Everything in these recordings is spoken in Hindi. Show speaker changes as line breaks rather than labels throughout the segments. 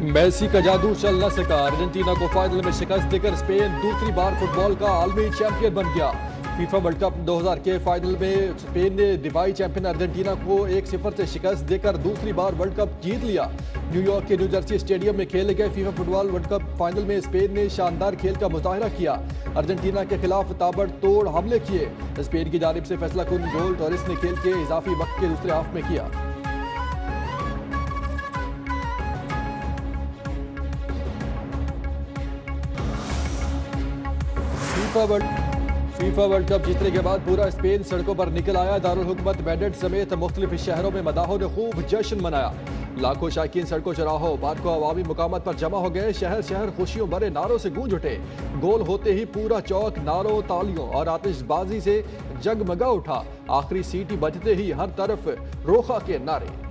मेसी का जादू चल न सका। अर्जेंटीना को फाइनल में शिकस्त देकर स्पेन दूसरी बार फुटबॉल का आलमी चैंपियन बन गया। फीफा वर्ल्ड कप 2000 के फाइनल में स्पेन ने दिवाई चैंपियन अर्जेंटीना को 1-0 से शिकस्त देकर दूसरी बार वर्ल्ड कप जीत लिया। न्यूयॉर्क के न्यू जर्सी स्टेडियम में खेले गए FIFA football world cup final में स्पेन ने शानदार खेल का मुजाहरा किया। अर्जेंटीना के खिलाफ ताबड़तोड़ हमले किए। स्पेन की जानिब से फैसलाकुन गोल टोरेस ने खेल के इजाफी वक्त के दूसरे हाफ में किया। फीफा वर्ल्ड कप जीतने के बाद पूरा स्पेन सड़कों पर निकल आया। दारुल हुकूमत मैड्रिड समेत मुख्तलिफ शहरों में मदाहों ने खूब जश्न मनाया। लाखों शायकीन सड़कों चौराहों पार्कों अवामी मुकामात पर जमा हो गए। शहर शहर खुशियों भरे नारों से गूंज उठे। गोल होते ही पूरा चौक नारों, तालियों और आतिशबाजी से जगमगा उठा। आखिरी सीटी बजते ही हर तरफ रोखा के नारे।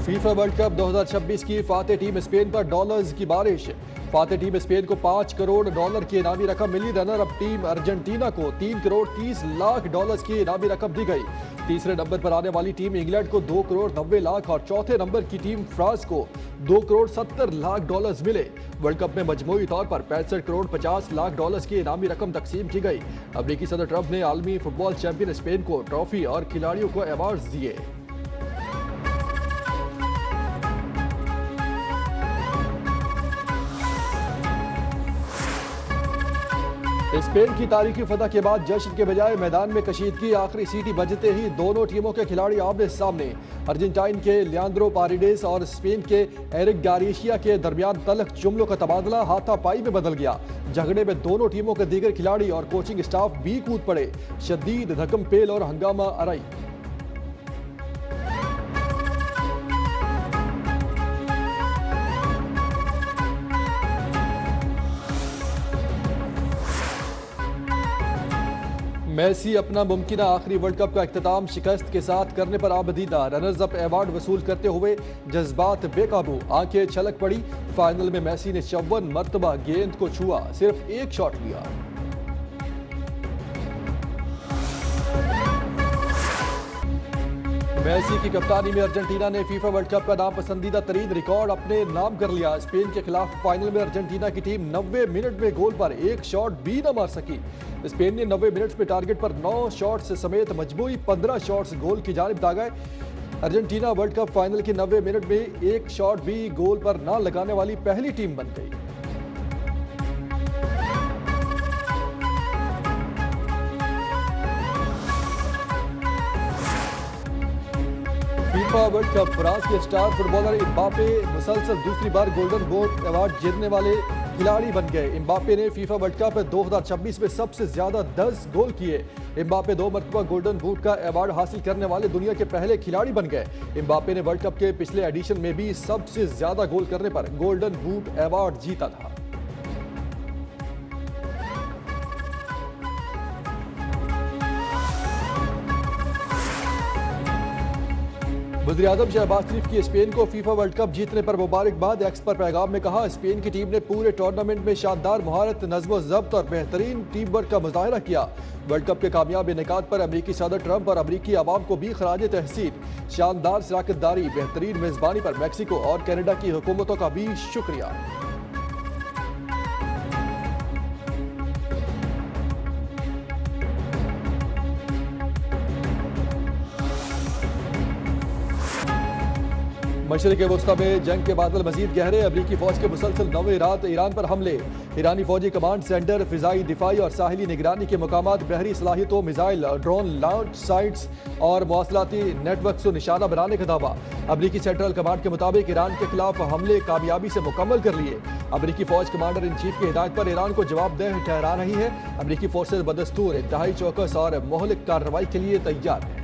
फीफा वर्ल्ड कप 2026 की फातेह टीम स्पेन पर डॉलर्स की बारिश। फातेह टीम स्पेन को $5 करोड़ की इनामी रकम मिली। रनर अप टीम अर्जेंटीना को $3 करोड़ 30 लाख की इनामी रकम दी गई। तीसरे नंबर पर आने वाली टीम इंग्लैंड को $2 करोड़ 90 लाख और चौथे नंबर की टीम फ्रांस को $2 करोड़ 70 लाख मिले। वर्ल्ड कप में मजमूई तौर पर $65 करोड़ 50 लाख की इनामी रकम तकसीम की गई। अमेरिकी सदर ट्रंप ने आलमी फुटबॉल चैंपियन स्पेन को ट्रॉफी और खिलाड़ियों को अवार्ड दिए। स्पेन की तारीखी फतह के बाद जश्न के बजाय मैदान में कशीदगी। आखिरी सीटी बजते ही दोनों टीमों के खिलाड़ी आमने सामने। अर्जेंटाइन के लियांद्रो पारेडेस और स्पेन के एरिक गार्सिया के दरमियान तल्ख जुमलों का तबादला हाथापाई में बदल गया। झगड़े में दोनों टीमों के दीगर खिलाड़ी और कोचिंग स्टाफ भी कूद पड़े। शदीद धक्कम पेल और हंगामा अराई। मेसी अपना मुमकिन आखिरी वर्ल्ड कप का इख्तिताम शिकस्त के साथ करने पर आबदीदा। रनर्स अप अवार्ड वसूल करते हुए जज्बात बेकाबू, आंखें छलक पड़ी। फाइनल में मेसी ने 54 मरतबा गेंद को छुआ, सिर्फ एक शॉट लिया। मेसी की कप्तानी में अर्जेंटीना ने फीफा वर्ल्ड कप का नापसंदीदा तरीन रिकॉर्ड अपने नाम कर लिया। स्पेन के खिलाफ फाइनल में अर्जेंटीना की टीम 90 मिनट में गोल पर एक शॉट भी न मार सकी। स्पेन ने 90 मिनट में टारगेट पर 9 शॉट्स समेत मजमूई 15 शॉट्स गोल की जानिब दागे। अर्जेंटीना वर्ल्ड कप फाइनल के 90 मिनट में एक शॉट भी गोल पर न लगाने वाली पहली टीम बन गई। फीफा वर्ल्ड कप फ्रांस के स्टार फुटबॉलर एम्बापे मुसलसल दूसरी बार गोल्डन बूट अवार्ड जीतने वाले खिलाड़ी बन गए। एम्बापे ने फीफा वर्ल्ड कप 2026 में सबसे ज्यादा 10 गोल किए। एम्बापे 2 मरतबा गोल्डन बूट का अवार्ड हासिल करने वाले दुनिया के पहले खिलाड़ी बन गए। एम्बापे ने वर्ल्ड कप के पिछले एडिशन में भी सबसे ज्यादा गोल करने पर गोल्डन बूट अवार्ड जीता था। वज़ीर-ए-आज़म शहबाज शरीफ की स्पेन को फीफा वर्ल्ड कप जीतने पर मुबारकबाद। एक्स पर पैगाम में कहा, स्पेन की टीम ने पूरे टूर्नामेंट में शानदार महारत, नज़्म ज़ब्त और बेहतरीन टीम वर्क का मुजाहरा किया। वर्ल्ड कप के कामयाब इनेकाद पर अमेरिकी सदर ट्रंप और अमेरिकी आवाम को भी खराज तहसीन। शानदार शराकतदारी, बेहतरीन मेज़बानी पर मैक्सिको और कनाडा की हुकूमतों का भी शुक्रिया। मशरिक़ वस्ता में जंग के बादल मजीद गहरे। अमरीकी फौज के मुसलसल 9वीं रात ईरान पर हमले। ईरानी फौजी कमांड सेंटर, फिजाई दिफाई और साहिली निगरानी के मकामात, बहरी सलाहियतों, मिसाइल, ड्रोन लॉन्च साइट्स और मवासलाती नेटवर्क को निशाना बनाने का दावा। अमरीकी सेंट्रल कमांड के मुताबिक ईरान के खिलाफ हमले कामयाबी से मुकम्मल कर लिए। अमरीकी फौज कमांडर इन चीफ की हिदायत पर ईरान को जवाबदेह ठहरा रही है। अमरीकी फोर्सेज बदस्तूर इंतहाई चौकस और मोहलिक कार्रवाई के लिए तैयार है।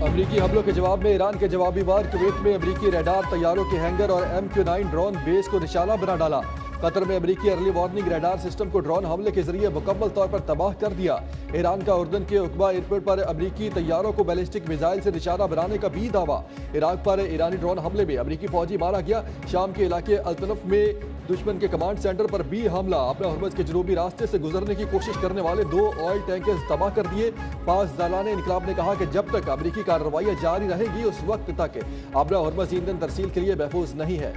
अमरीकी हमलों के जवाब में ईरान के जवाबी वार। कुवैत में अमरीकी रडार तैयारों के हैंगर और MQ-9 ड्रोन बेस को निशाना बना डाला। कतर में अमेरिकी अर्ली वार्निंग रडार सिस्टम को ड्रोन हमले के जरिए मुकम्मल तौर पर तबाह कर दिया। ईरान का उर्दन के उकबा एयरपोर्ट पर अमेरिकी तैयारों को बैलिस्टिक मिसाइल से निशाना बनाने का भी दावा। इराक पर ईरानी ड्रोन हमले में अमेरिकी फौजी मारा गया। शाम के इलाके अल्तनफ में दुश्मन के कमांड सेंटर पर भी हमला। अपना हुर्मुज़ के जनूबी रास्ते से गुजरने की कोशिश करने वाले 2 ऑयल टैंकर्स तबाह कर दिए। पास दलाने इनकलाब ने कहा कि जब तक अमेरिकी कार्रवाइयां जारी रहेगी उस वक्त तक अपना हुर्मुज़ ईंधन तरसील के लिए महफूज नहीं है।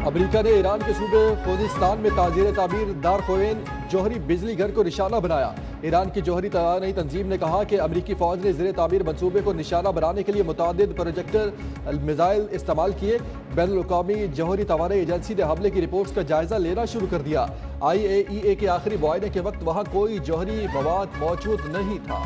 अमेरिका ने ईरान के सूबे खुजिस्तान में ताजीर तामीर दारखोएन जौहरी बिजली घर को निशाना बनाया। ईरान की जौहरी तवानाई तंजीम ने कहा कि अमेरिकी फौज ने ज़ेर तामीर मनसूबे को निशाना बनाने के लिए मुतादिद प्रोजेक्टर मिसाइल इस्तेमाल किए। बैनुल-अक़वामी जौहरी तवानाई एजेंसी ने हमले की रिपोर्ट्स का जायजा लेना शुरू कर दिया। IAEA के आखिरी मुआयने के वक्त वहाँ कोई जौहरी मवाद मौजूद नहीं था।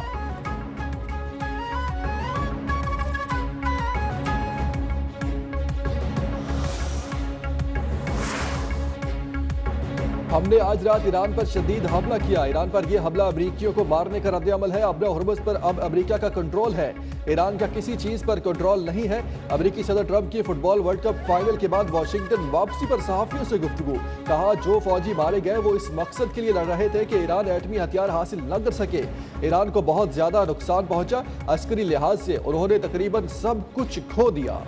हमने आज रात ईरान पर शदीद हमला किया। ईरान पर यह हमला अमरीकियों को मारने का रद्द-ए-अमल है। अपना हुर्मुज़ पर अब अमेरिका का कंट्रोल है, ईरान का किसी चीज पर कंट्रोल नहीं है। अमेरिकी सदर ट्रंप की फुटबॉल वर्ल्ड कप फाइनल के बाद वाशिंगटन वापसी पर सहाफियों से गुफ्तगू। कहा जो फौजी मारे गए वो इस मकसद के लिए लड़ रहे थे कि ईरान एटमी हथियार हासिल न कर सके। ईरान को बहुत ज्यादा नुकसान पहुंचा। अस्करी लिहाज से उन्होंने तकरीबन सब कुछ खो दिया।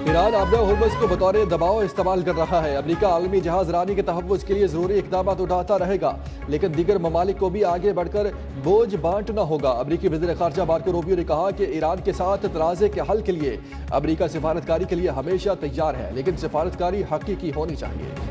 ईरान अपना हुर्मुज़ को बतौर दबाव इस्तेमाल कर रहा है। अमेरिका आलमी जहाज रानी के तहफ़्फ़ुज़ के लिए ज़रूरी इक़दाम उठाता रहेगा, लेकिन दीगर ममालिक को भी आगे बढ़कर बोझ बांटना होगा। अमेरिकी वज़ीर ख़ारजा मार्को रूबियो ने कहा कि ईरान के साथ तनाज़े के हल के लिए अमेरिका सिफारतकारी के लिए हमेशा तैयार है, लेकिन सिफारतकारी हकीकी होनी चाहिए।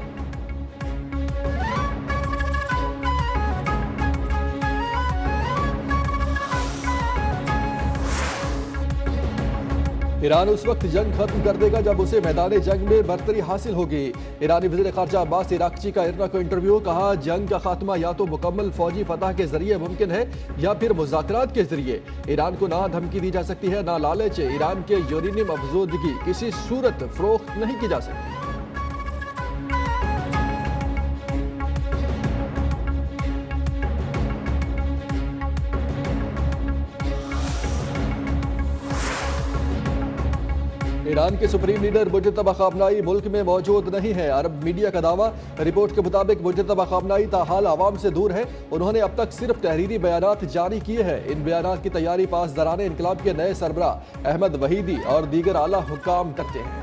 ईरान उस वक्त जंग खत्म कर देगा जब उसे मैदान जंग में बरतरी हासिल होगी। ईरानी वज़ीर ख़ारजा अब्बास इराक़ची का इरना को इंटरव्यू। कहा जंग का खात्मा या तो मुकम्मल फौजी फतह के जरिए मुमकिन है या फिर मुज़ाकरात के जरिए। ईरान को ना धमकी दी जा सकती है ना लालच। ईरान के यूरेनियम अफजोदगी किसी सूरत फ़रोख्त नहीं की जा सकती। ईरान के सुप्रीम लीडर मुज्तबा ख़ामनाई मुल्क में मौजूद नहीं है। अरब मीडिया का दावा। रिपोर्ट के मुताबिक मुज्तबा ख़ामनाई ताहाल आवाम से दूर है। उन्होंने अब तक सिर्फ तहरीरी बयानात जारी किए हैं। इन बयानात की तैयारी पास दराने इनकलाब के नए सरबराह अहमद वहीदी और दीगर आला हुक्काम करते हैं।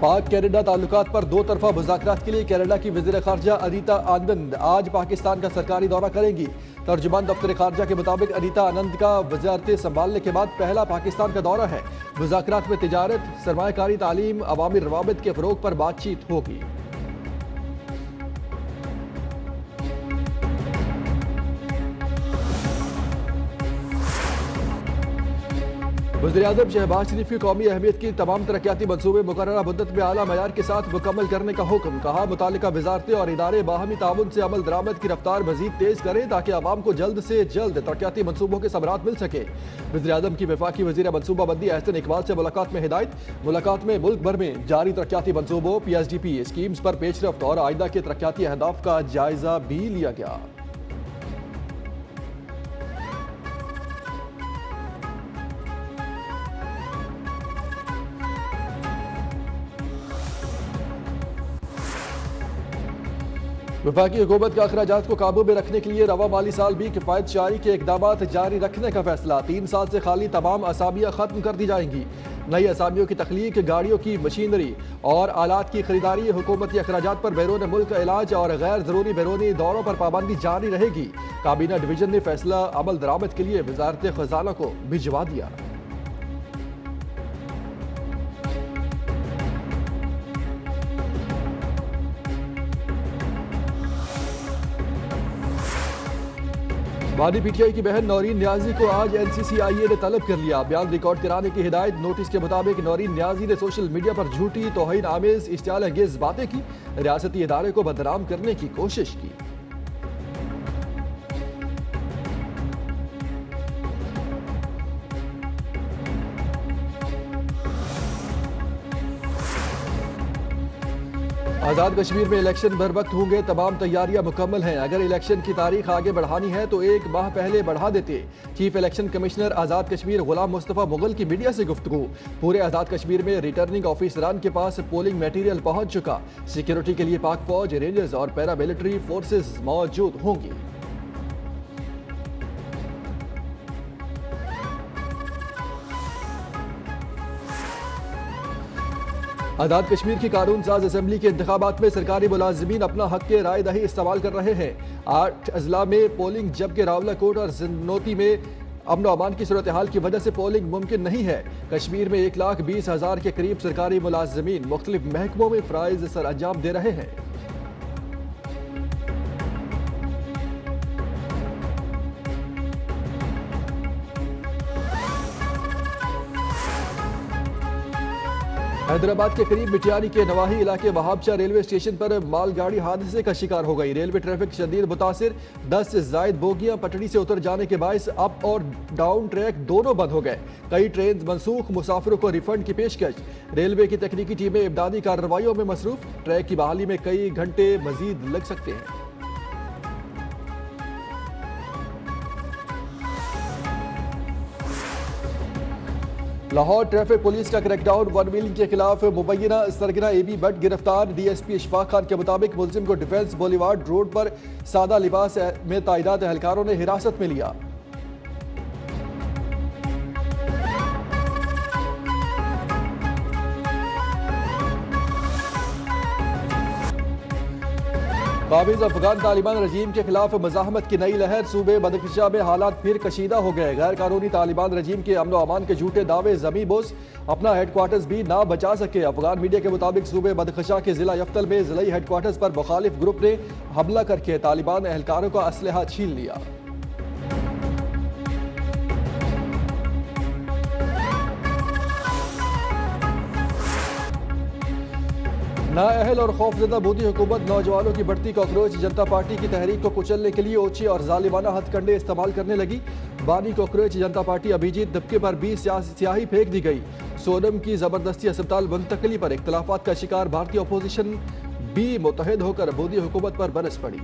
पाक कैनेडा ताल्लुकात पर दो तरफा मुज़ाकरात के लिए कैनेडा की वज़ीर ख़ारजा अनीता आनंद आज पाकिस्तान का सरकारी दौरा करेंगी। तर्जुमान दफ्तर ख़ारजा के मुताबिक अनीता आनंद का वज़ारत संभालने के बाद पहला पाकिस्तान का दौरा है। मुज़ाकरात में तिजारत, सरमायाकारी, तालीम, अवामी रवाबित के फ़रोग़ पर बातचीत होगी। वज़ीर-ए-आज़म शहबाज शरीफ की कौमी अहमियत की तमाम तरक्याती मनसूबे मुकर्ररा मुद्दत में आला मयार के साथ मुकम्मल करने का हुक्म। कहा मुतालिका वज़ारतें और इदारे बाहमी ताउन से अमल दरामद की रफ्तार मजीद तेज करें ताकि आवाम को जल्द से जल्द तरक्याती मनसूबों के समरात मिल सके। वज़ीर-ए-आज़म की वफाकी वज़ीर मनसूबाबंदी एहसन इकबाल से मुलाकात में हिदायत। मुलाकात में मुल्क भर में जारी तरक्याती मनसूबों, PSDP स्कीम्स पर पेशरफ्त और आइंदा के तरक्याती अहदाफ का जायजा भी लिया गया। वफाकी हुकूमत का अखराजात को काबू में रखने के लिए रवा माली साल भी किफ़ायत शारी के इकदाम जारी रखने का फैसला। 3 साल से खाली तमाम असामियाँ खत्म कर दी जाएंगी। नई असामियों की तख्लीक, गाड़ियों की मशीनरी और आलात की खरीदारी, हुकूमती अखराजात पर बैरून मुल्क इलाज और गैर ज़रूरी बैरूनी दौरों पर पाबंदी जारी रहेगी। काबीना डिवीजन ने फैसला अमल दरामद के लिए वज़ारत ख़ज़ाना को भिजवा दिया। बानी पीटीआई की बहन नौरीन न्याजी को आज एनसीसीआईए ने तलब कर लिया। बयान रिकॉर्ड कराने की हिदायत। नोटिस के मुताबिक नौरीन न्याजी ने सोशल मीडिया पर झूठी तौहीन आमेज इश्तियाल अंगेज बातें की, रियासती इदारे को बदनाम करने की कोशिश की। आज़ाद कश्मीर में इलेक्शन बर वक्त होंगे, तमाम तैयारियां मुकम्मल हैं। अगर इलेक्शन की तारीख आगे बढ़ानी है तो एक माह पहले बढ़ा देते। Chief election commissioner Azad Kashmir गुलाम मुस्तफ़ा मुगल की मीडिया से गुफ्तगू। पूरे आज़ाद कश्मीर में रिटर्निंग ऑफिसरान के पास पोलिंग मटीरियल पहुंच चुका। सिक्योरिटी के लिए पाक फौज, रेंजर्स और पैरामिलिट्री फोर्सेज मौजूद होंगी। आज़ाद कश्मीर की कानून साज असेंबली के इंतखाबात में सरकारी मुलाजिमीन अपना हक के राय दही इस्तेमाल कर रहे हैं। 8 अजला में पोलिंग, जबकि रावलाकोट और जिन्नौती में अमन व अमान की सूरत हाल की वजह से पोलिंग मुमकिन नहीं है। कश्मीर में 1,20,000 के करीब सरकारी मुलाजिमीन मुख्तलिफ महकमों में फ़राइज़ सर अंजाम दे रहे हैं। हैदराबाद के करीब मिटियानी के नवाही इलाके वहाबचा रेलवे स्टेशन पर मालगाड़ी हादसे का शिकार हो गई। रेलवे ट्रैफिक शदीद मुतासिर, 10 से जायद बोगियां पटड़ी से उतर जाने के बायस अप और डाउन ट्रैक दोनों बंद हो गए। कई ट्रेन मनसूख, मुसाफिरों को रिफंड की पेशकश। रेलवे की तकनीकी टीमें इमदादी कार्रवाइयों में मसरूफ। ट्रैक की बहाली में कई घंटे मजीद लग सकते हैं। लाहौर ट्रैफिक पुलिस का क्रैकडाउन, 1 व्हीलिंग के खिलाफ मुबैना सरगना एबी भट्ट गिरफ्तार। डीएसपी इशफाक खान के मुताबिक मुलजिम को डिफेंस बोलीवार्ड रोड पर सादा लिबास में तैनात एहलकारों ने हिरासत में लिया। काबिज अफगान तालिबान रजीम के खिलाफ मज़ाहमत की नई लहर। सूबे बदख्शा में हालात फिर कशीदा हो गए। गैर कानूनी तालिबान रजीम के अमन व अमान के झूठे दावे जमी बोस अपना हेडक्वार्टर्स भी ना बचा सके। अफगान मीडिया के मुताबिक सूबे बदख्शा के जिला यफ्तल में जिलाई हेडक्वार्टर्स पर मुखालिफ ग्रुप ने हमला करके तालिबान एहलकारों का असलहा छीन लिया। नाअहल और खौफजदा मोदी हुकूमत नौजवानों की बढ़ती कॉकरोच जनता पार्टी की तहरीक को कुचलने के लिए ओछे और जालिमाना हथकंडे इस्तेमाल करने लगी। बानी कॉकरोच जनता पार्टी अभिजीत दबके पर भी स्याही फेंक दी गई। सोनम की जबरदस्ती अस्पताल मुंतकली पर इख्तलाफात का शिकार भारतीय अपोजिशन भी मुतहद होकर मोदी हुकूमत पर बरस पड़ी।